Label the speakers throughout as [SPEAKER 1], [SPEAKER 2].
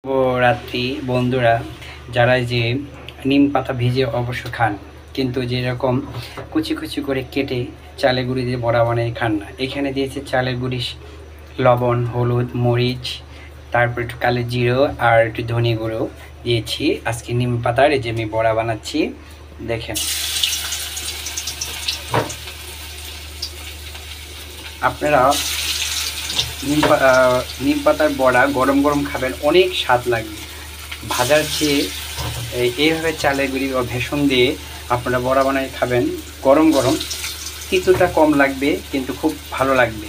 [SPEAKER 1] শুভরাত্রি বন্ধুরা, যারা যে নিম পাতা ভেজে অবশ্য খান, কিন্তু যেরকম কুচি কুচি করে কেটে চালের গুঁড়ি দিয়ে বড়া বানিয়ে খান না। এখানে দিয়েছে চালের গুঁড়ি, লবণ, হলুদ, মরিচ, তারপর একটু কালো জিরো আর একটু ধনে গুঁড়ো দিয়েছি। আজকে নিম পাতার এই যে আমি বড়া বানাচ্ছি, দেখেন। আপনারা নিম পাতার বড়া গরম গরম খাবেন, অনেক স্বাদ লাগবে। ভাজার চেয়ে এইভাবে চালের গুঁড়ি বা বেসন দিয়ে আপনারা বড়া বানায় খাবেন গরম গরম, তিতোটা কম লাগবে কিন্তু খুব ভালো লাগবে।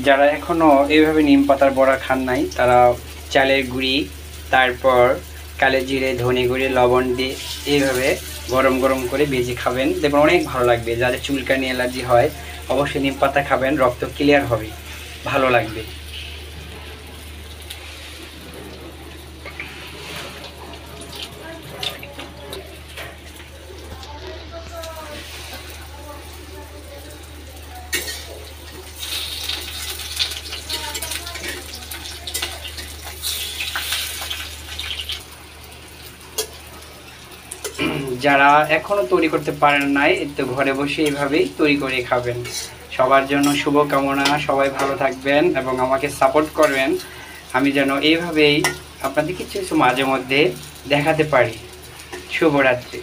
[SPEAKER 1] যারা এখনও এইভাবে নিম পাতার বড়া খান নাই, তারা চালের গুঁড়ি, তারপর কালো জিরে, ধনে গুঁড়ি, লবণ দিয়ে এইভাবে গরম গরম করে ভেজে খাবেন, দেখবেন অনেক ভালো লাগবে। যাদের চুলকানি অ্যালার্জি হয় অবশ্যই নিম পাতা খাবেন, রক্ত ক্লিয়ার হবে, ভালো লাগবে। যারা এখনও তৈরি করতে পারেন নাই, তো ঘরে বসে এইভাবেই তৈরি করে খাবেন। সবার জন্য শুভকামনা, সবাই ভালো থাকবেন এবং আমাকে সাপোর্ট করবেন, আমি যেন এইভাবেই আপনাদের কিছু কিছু মাঝে মধ্যে দেখাতে পারি। শুভরাত্রি।